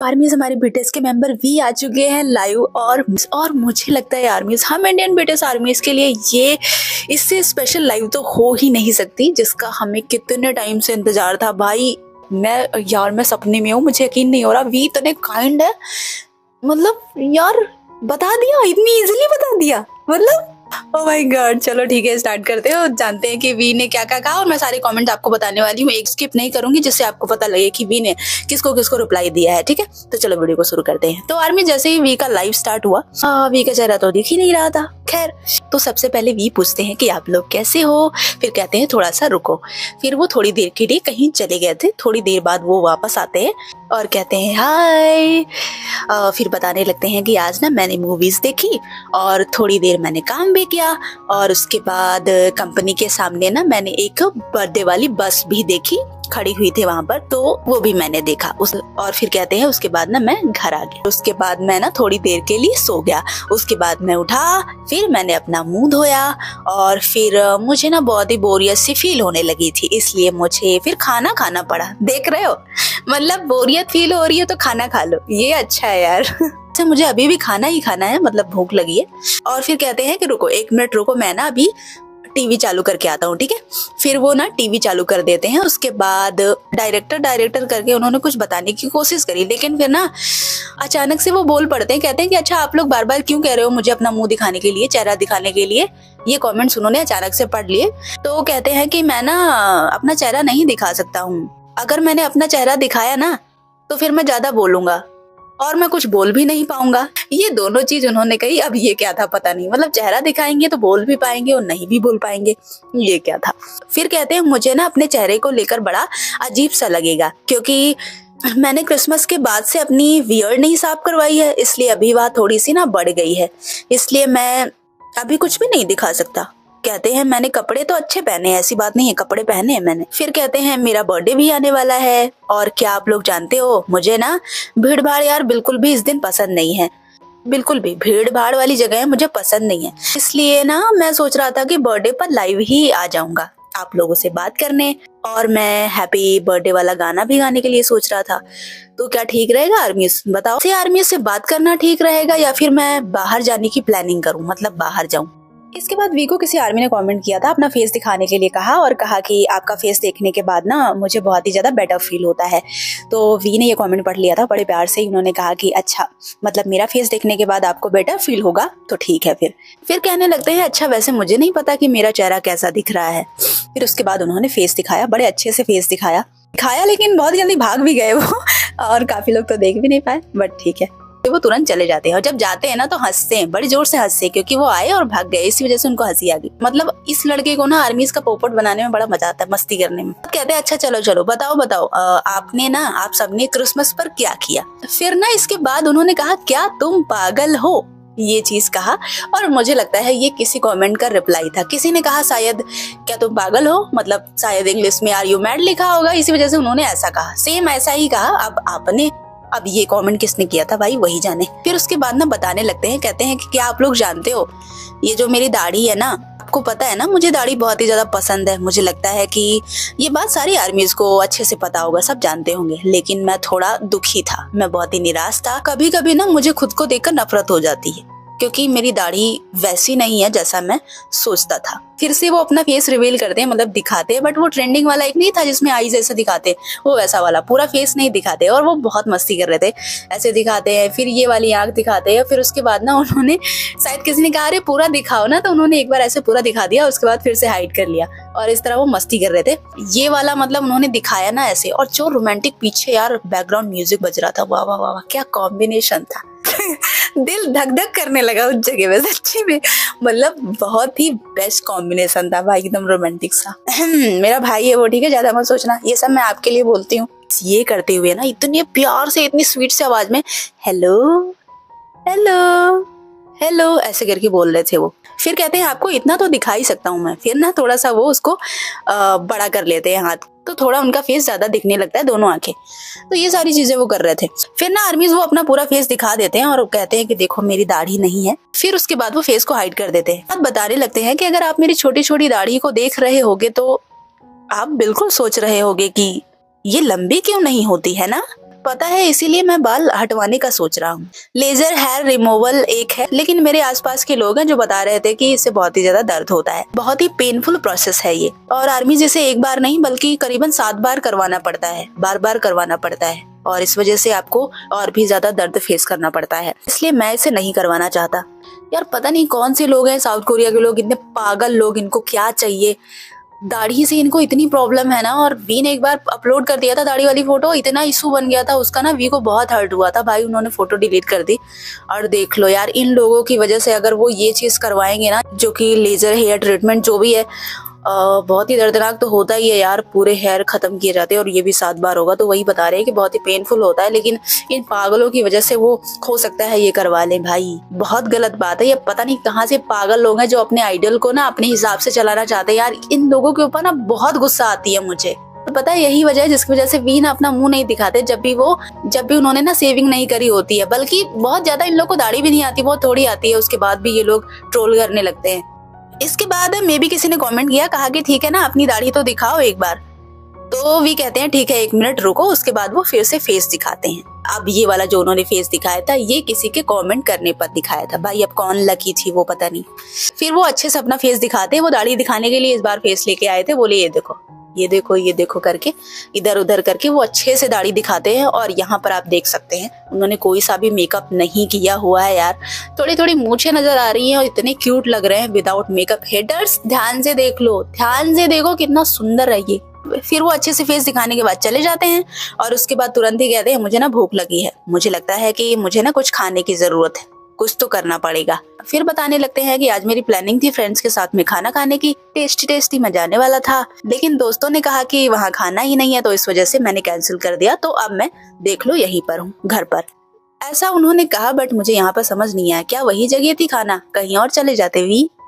आर्मीज हमारे बीटीएस के member we आ चुके हैं लाइव और मुझे लगता है आर्मीज हम इंडियन बीटीएस आर्मीज के लिए ये इससे स्पेशल लाइव तो हो ही नहीं सकती, जिसका हमें कितने टाइम से इंतजार था भाई। मैं सपने में हूँ, मुझे यकीन नहीं हो रहा। वी इतने काइंड है, मतलब यार बता दिया, इतनी इजीली बता दिया, मतलब ओह माय गॉड। चलो ठीक है, स्टार्ट करते हैं और जानते हैं कि वी ने क्या क्या कहा। और मैं सारे कमेंट आपको बताने वाली हूँ, एक स्किप नहीं करूंगी, जिससे आपको पता लगे कि वी ने किसको किसको रिप्लाई दिया है। ठीक है, तो चलो वीडियो को शुरू करते हैं। तो आर्मी जैसे ही वी का लाइव स्टार्ट हुआ, वी का चेहरा तो दिख ही नहीं रहा था। खैर, तो सबसे पहले वी पूछते हैं कि आप लोग कैसे हो, फिर कहते हैं थोड़ा सा रुको। फिर वो थोड़ी देर के लिए कहीं चले गए थे, थोड़ी देर बाद वो वापस आते हैं और कहते हैं हाय। फिर बताने लगते हैं कि आज ना मैंने मूवीज देखी और थोड़ी देर मैंने काम भी किया, और उसके बाद कंपनी के सामने ना मैंने एक बर्थडे वाली बस भी देखी, खड़ी हुई थी वहां पर, तो वो भी मैंने देखा और फिर कहते हैं उसके बाद ना मैं घर आ गया। उसके बाद मैं ना थोड़ी देर के लिए सो गया। उसके बाद मैं उठा, फिर मैंने अपना मुंह धोया और फिर मुझे ना बहुत ही बोरियत सी फील होने लगी थी, इसलिए मुझे फिर खाना खाना पड़ा। देख रहे हो, मतलब बोरियत फील हो रही है तो खाना खा लो, ये अच्छा है यार। मुझे अभी भी खाना ही खाना है, मतलब भूख लगी है। और फिर कहते हैं कि रुको 1 मिनट रुको, मैं ना अभी टीवी चालू करके आता हूँ। ठीक है, फिर वो ना टीवी चालू कर देते हैं। उसके बाद डायरेक्टर करके उन्होंने कुछ बताने की कोशिश करी, लेकिन फिर ना अचानक से वो बोल पड़ते हैं, कहते हैं कि अच्छा आप लोग बार बार क्यों कह रहे हो मुझे अपना मुंह दिखाने के लिए, चेहरा दिखाने के लिए। ये कमेंट्स उन्होंने अचानक से पढ़ लिए। तो कहते हैं कि मैं ना अपना चेहरा नहीं दिखा सकता हूँ, अगर मैंने अपना चेहरा दिखाया ना तो फिर मैं ज्यादा बोलूंगा और मैं कुछ बोल भी नहीं पाऊंगा। ये दोनों चीज उन्होंने कही। अब ये क्या था पता नहीं, मतलब चेहरा दिखाएंगे तो बोल भी पाएंगे और नहीं भी बोल पाएंगे, ये क्या था। फिर कहते हैं मुझे ना अपने चेहरे को लेकर बड़ा अजीब सा लगेगा, क्योंकि मैंने क्रिसमस के बाद से अपनी वियर्ड नहीं साफ करवाई है, इसलिए अभी वह थोड़ी सी ना बढ़ गई है, इसलिए मैं अभी कुछ भी नहीं दिखा सकता। कहते हैं मैंने कपड़े तो अच्छे पहने हैं, ऐसी बात नहीं है, कपड़े पहने हैं मैंने। फिर कहते हैं मेरा बर्थडे भी आने वाला है, और क्या आप लोग जानते हो मुझे ना भीड़ भाड़ यार बिल्कुल भी इस दिन पसंद नहीं है, बिल्कुल भी भीड़ भाड़ वाली जगह मुझे पसंद नहीं है, इसलिए ना मैं सोच रहा था कि बर्थडे पर लाइव ही आ जाऊंगा आप लोगों से बात करने, और मैं हैप्पी बर्थडे वाला गाना भी गाने के लिए सोच रहा था। तो क्या ठीक रहेगा आर्मीज, बताओ। आर्मी से बात करना ठीक रहेगा या फिर मैं बाहर जाने की प्लानिंग करूं, मतलब बाहर जाऊं। इसके बाद वी को किसी आर्मी ने कमेंट किया था, अपना फेस दिखाने के लिए कहा, और कहा कि आपका फेस देखने के बाद ना मुझे बहुत ही ज्यादा बेटर फील होता है। तो वी ने ये कमेंट पढ़ लिया था, बड़े प्यार से उन्होंने कहा कि अच्छा मतलब मेरा फेस देखने के बाद आपको बेटर फील होगा तो ठीक है। फिर कहने लगते हैं अच्छा वैसे मुझे नहीं पता कि मेरा चेहरा कैसा दिख रहा है। फिर उसके बाद उन्होंने फेस दिखाया, बड़े अच्छे से फेस दिखाया, लेकिन बहुत जल्दी भाग भी गए वो और काफी लोग तो देख भी नहीं पाए, बट ठीक है। वो तुरंत चले जाते हैं, और जब जाते हैं ना तो हंसते हैं, बड़ी जोर से हंसते हैं, क्योंकि वो आए और भाग गए, इसी वजह से उनको हंसी आ गई। मतलब इस लड़के को ना आर्मीज का पोपट बनाने में बड़ा मजा आता है, मस्ती करने में। कहते हैं अच्छा चलो बताओ आपने ना आप सबने क्रिसमस पर क्या किया। फिर ना इसके बाद उन्होंने कहा क्या तुम पागल हो, ये चीज कहा, और मुझे लगता है ये किसी कमेंट का रिप्लाई था। किसी ने कहा शायद क्या तुम पागल हो, मतलब शायद इंग्लिश में आर यू मैड लिखा होगा, इसी वजह से उन्होंने ऐसा कहा, सेम ऐसा ही कहा। अब ये कमेंट किसने किया था भाई वही जाने। फिर उसके बाद ना बताने लगते हैं, कहते हैं कि क्या आप लोग जानते हो ये जो मेरी दाढ़ी है ना, आपको पता है ना मुझे दाढ़ी बहुत ही ज्यादा पसंद है। मुझे लगता है कि ये बात सारी आर्मीज को अच्छे से पता होगा, सब जानते होंगे, लेकिन मैं थोड़ा दुखी था, मैं बहुत ही निराश था। कभी कभी ना मुझे खुद को देखकर नफरत हो जाती है, क्योंकि मेरी दाढ़ी वैसी नहीं है जैसा मैं सोचता था। फिर से वो अपना फेस रिवील करते हैं, मतलब दिखाते हैं, बट वो ट्रेंडिंग वाला एक नहीं था जिसमें आई जैसे दिखाते, वो वैसा वाला पूरा फेस नहीं दिखाते, और वो बहुत मस्ती कर रहे थे, ऐसे दिखाते हैं, फिर ये वाली आंख दिखाते हैं। फिर उसके बाद ना उन्होंने शायद किसी ने कहा अरे पूरा दिखाओ ना, तो उन्होंने एक बार ऐसे पूरा दिखा दिया, उसके बाद फिर से हाइड कर लिया, और इस तरह वो मस्ती कर रहे थे। ये वाला मतलब उन्होंने दिखाया ना ऐसे, और जो रोमांटिक पीछे यार बैकग्राउंड म्यूजिक बज रहा था, वाह वाह वाह क्या कॉम्बिनेशन था। दिल धक धक करने लगा उस जगह में, सच्ची में, मतलब बहुत ही बेस्ट कॉम्बिनेशन था भाई, एकदम रोमांटिक सा। मेरा भाई है वो, ठीक है, ज्यादा मत सोचना, ये सब मैं आपके लिए बोलती हूँ। ये करते हुए ना इतने प्यार से, इतनी स्वीट से आवाज में हेलो हेलो हेलो ऐसे करके बोल रहे थे वो। फिर कहते हैं आपको इतना तो दिखा ही सकता हूँ मैं। फिर ना थोड़ा सा वो उसको बड़ा कर लेते हैं हाथ, तो थोड़ा उनका फेस ज्यादा दिखने लगता है, दोनों आंखें। तो ये सारी चीजें वो कर रहे थे। फिर ना आर्मीज वो अपना पूरा फेस दिखा देते हैं और कहते हैं कि देखो मेरी दाढ़ी नहीं है। फिर उसके बाद वो फेस को हाइड कर देते हैं। अब बताने लगते हैं कि अगर आप मेरी छोटी छोटी दाढ़ी को देख रहे होगे तो आप बिल्कुल सोच रहे होगे कि ये लंबी क्यों नहीं होती है ना, पता है, इसीलिए मैं बाल हटवाने का सोच रहा हूँ। लेजर हेयर रिमूवल एक है, लेकिन मेरे आसपास के लोग हैं जो बता रहे थे कि इससे बहुत ही ज्यादा दर्द होता है, बहुत ही पेनफुल प्रोसेस है ये, और आर्मी जैसे एक बार नहीं बल्कि करीबन 7 बार करवाना पड़ता है, बार बार करवाना पड़ता है, और इस वजह से आपको और भी ज्यादा दर्द फेस करना पड़ता है, इसलिए मैं इसे नहीं करवाना चाहता। यार पता नहीं कौन से लोग हैं साउथ कोरिया के लोग, इतने पागल लोग, इनको क्या चाहिए, दाढ़ी से इनको इतनी प्रॉब्लम है ना। और वी ने एक बार अपलोड कर दिया था दाढ़ी वाली फोटो, इतना इशू बन गया था उसका ना, वी को बहुत हर्ट हुआ था भाई, उन्होंने फोटो डिलीट कर दी। और देख लो यार, इन लोगों की वजह से अगर वो ये चीज करवाएंगे ना, जो कि लेजर हेयर ट्रीटमेंट जो भी है, बहुत ही दर्दनाक तो होता ही है यार, पूरे हेयर खत्म किए जाते हैं, और ये भी 7 बार होगा, तो वही बता रहे हैं कि बहुत ही पेनफुल होता है, लेकिन इन पागलों की वजह से वो हो सकता है ये करवा लें भाई, बहुत गलत बात है। ये पता नहीं कहाँ से पागल लोग हैं जो अपने आइडल को ना अपने हिसाब से चलाना चाहते हैं। यार इन लोगों के ऊपर ना बहुत गुस्सा आती है मुझे। तो पता है यही वजह है जिसकी वजह से वी ना अपना मुंह नहीं दिखाते जब भी उन्होंने ना सेविंग नहीं करी होती है, बल्कि बहुत ज्यादा इन लोग को दाढ़ी भी नहीं आती, बहुत थोड़ी आती है, उसके बाद भी ये लोग ट्रोल करने लगते हैं। इसके बाद मे भी किसी ने कमेंट किया, कहा कि ठीक है ना अपनी दाढ़ी तो दिखाओ एक बार, तो वी कहते हैं ठीक है 1 मिनट रुको, उसके बाद वो फिर से फेस दिखाते हैं। अब ये वाला जो उन्होंने फेस दिखाया था, ये किसी के कमेंट करने पर दिखाया था भाई, अब कौन लकी थी वो पता नहीं। फिर वो अच्छे से अपना फेस दिखाते हैं, वो दाढ़ी दिखाने के लिए इस बार फेस लेके आए थे, बोले ये देखो ये देखो ये देखो करके इधर उधर करके वो अच्छे से दाढ़ी दिखाते हैं। और यहाँ पर आप देख सकते हैं उन्होंने कोई सा भी मेकअप नहीं किया हुआ है यार, थोड़ी थोड़ी मूछें नजर आ रही हैं और इतने क्यूट लग रहे हैं विदाउट मेकअप। हेटर्स ध्यान से देख लो, ध्यान से देखो कितना सुंदर है ये। फिर वो अच्छे से फेस दिखाने के बाद चले जाते हैं, और उसके बाद तुरंत ही कहते हैं मुझे ना भूख लगी है, मुझे लगता है कि मुझे ना कुछ खाने की जरूरत है, कुछ तो करना पड़ेगा। फिर बताने लगते हैं कि आज मेरी प्लानिंग थी फ्रेंड्स के साथ में खाना खाने की, टेस्टी टेस्टी मैं जाने वाला था, लेकिन दोस्तों ने कहा कि वहाँ खाना ही नहीं है, तो इस वजह से मैंने कैंसिल कर दिया, तो अब मैं देख लो यहीं पर हूँ घर पर। ऐसा उन्होंने कहा, बट मुझे यहाँ पर समझ नहीं आया, क्या वही जगह थी खाना, कहीं और चले जाते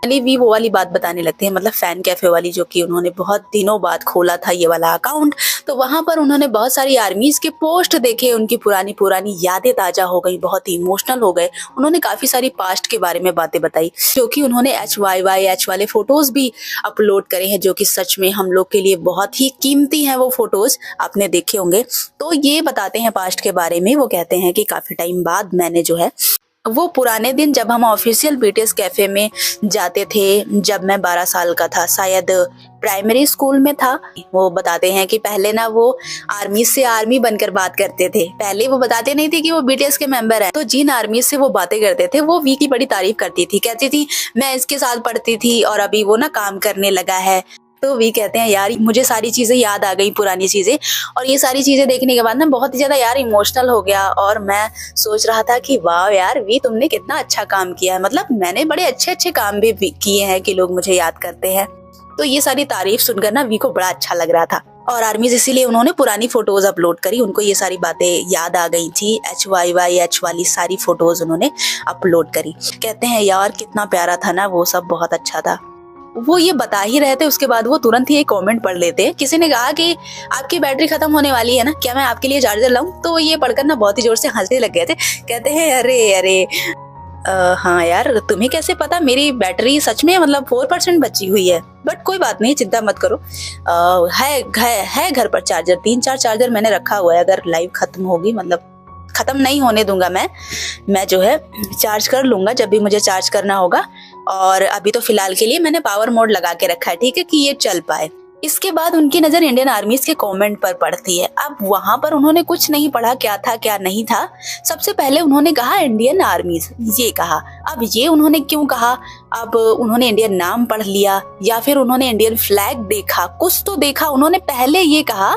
वी वो वाली बात बताने लगते हैं, मतलब फैन कैफे वाली, जो कि उन्होंने बहुत दिनों बाद खोला था ये वाला अकाउंट। तो वहां पर उन्होंने बहुत सारी आर्मीज के पोस्ट देखे, उनकी पुरानी पुरानी यादें ताजा हो गई, बहुत ही इमोशनल हो गए। उन्होंने काफी सारी पास्ट के बारे में बातें बताई, जो कि उन्होंने HYYH वाले फोटोज भी अपलोड करे हैं, जो कि सच में हम लोग के लिए बहुत ही कीमती हैं वो फोटोज, आपने देखे होंगे। तो ये बताते हैं पास्ट के बारे में। वो कहते हैं कि काफी टाइम बाद मैंने जो है वो पुराने दिन जब हम ऑफिशियल BTS कैफे में जाते थे, जब मैं 12 साल का था, शायद प्राइमरी स्कूल में था। वो बताते हैं कि पहले ना वो आर्मी से आर्मी बनकर बात करते थे, पहले वो बताते नहीं थे कि वो BTS के मेंबर हैं। तो जिन आर्मी से वो बातें करते थे वो वी की बड़ी तारीफ करती थी, कहती थी मैं इसके साथ पढ़ती थी और अभी वो ना काम करने लगा है। तो वी कहते हैं यार मुझे सारी चीजें याद आ गई, पुरानी चीजें, और ये सारी चीजें देखने के बाद ना बहुत ही ज्यादा यार इमोशनल हो गया। और मैं सोच रहा था कि वाह यार वी तुमने कितना अच्छा काम किया है, मतलब मैंने बड़े अच्छे अच्छे काम भी किए हैं कि लोग मुझे याद करते हैं। तो ये सारी तारीफ सुनकर ना वी को बड़ा अच्छा लग रहा था, और आर्मीज इसीलिए उन्होंने पुरानी फोटोज अपलोड करी, उनको ये सारी बातें याद आ गई थी, HYYH वाली सारी फोटोज उन्होंने अपलोड करी। कहते हैं यार कितना प्यारा था ना वो सब, बहुत अच्छा था। वो ये बता ही रहे थे, उसके बाद वो तुरंत ही एक कमेंट पढ़ लेते हैं। किसी ने कहा कि आपकी बैटरी खत्म होने वाली है ना, क्या मैं आपके लिए चार्जर लाऊं? तो ये पढ़कर ना बहुत ही जोर से हंसने लग गए थे। कहते हैं अरे अरे हाँ यार तुम्हें कैसे पता, मेरी बैटरी सच में मतलब 4% बची हुई है, बट कोई बात नहीं चिंता मत करो, है घर पर चार्जर, 3-4 चार्जर मैंने रखा हुआ है, अगर लाइव खत्म होगी, मतलब खत्म नहीं होने दूंगा मैं जो है चार्ज कर लूंगा जब भी मुझे चार्ज करना होगा। और अभी तो फिलहाल के लिए मैंने पावर मोड लगा के रखा है, ठीक है, कि ये चल पाए। इसके बाद उनकी नजर इंडियन आर्मीज के कमेंट पर पड़ती है। अब वहां पर उन्होंने कुछ नहीं पढ़ा क्या था क्या नहीं था, सबसे पहले उन्होंने कहा इंडियन आर्मीज, ये कहा। अब ये उन्होंने क्यों कहा, अब उन्होंने इंडियन नाम पढ़ लिया या फिर उन्होंने इंडियन फ्लैग देखा, कुछ तो देखा। उन्होंने पहले ये कहा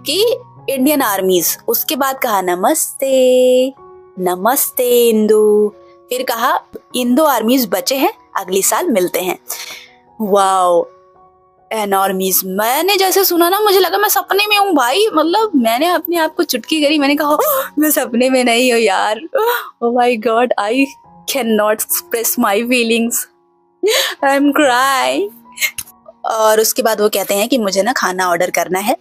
कि इंडियन आर्मीज, उसके बाद कहा नमस्ते नमस्ते इंदू, फिर कहा इंडो आर्मीज बचे हैं, अगली साल मिलते हैं। वाओ एनॉर्मीज, मैंने जैसे सुना ना मुझे लगा मैं सपने में हूँ भाई, मतलब मैंने अपने आप को चुटकी करी, मैंने कहा मैं सपने में नहीं हूँ यार, oh my God I can not express my feelings, I am crying. और उसके बाद वो कहते हैं कि मुझे ना खाना ऑर्डर करना है,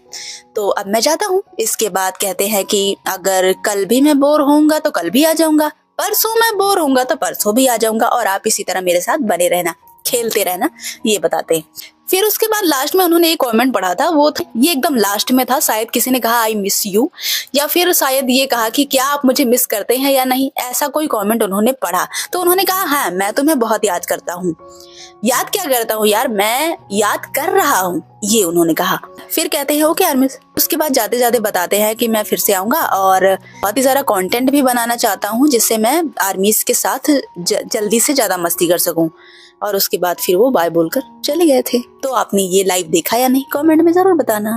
तो अब मैं जाता हूँ। इसके बाद कहते हैं कि अगर कल भी मैं बोर होऊंगा तो कल भी आ जाऊंगा, परसों मैं बोर होऊंगा तो परसों भी आ जाऊंगा, और आप इसी तरह मेरे साथ बने रहना। खेलते रहना, ये बताते हैं। फिर उसके बाद लास्ट में उन्होंने एक कमेंट पढ़ा था, वो ये एकदम लास्ट में था। शायद किसी ने कहा आई मिस यू, या फिर शायद ये कहा कि क्या आप मुझे मिस करते हैं या नहीं, ऐसा कोई कमेंट उन्होंने पढ़ा। तो उन्होंने कहा हाँ मैं तुम्हें बहुत याद करता हूँ। याद क्या करता हूँ यार, मैं याद कर रहा हूँ, ये उन्होंने कहा। फिर कहते हैं ओके आर्मीज। उसके बाद जाते जाते बताते हैं कि मैं फिर से आऊंगा और बहुत ही सारा कंटेंट भी बनाना चाहता हूँ जिससे मैं आर्मीज के साथ जल्दी से ज्यादा मस्ती कर सकूं। और उसके बाद फिर वो बाय बोलकर चले गए थे। तो आपने ये लाइव देखा या नहीं, कमेंट में जरूर बताना।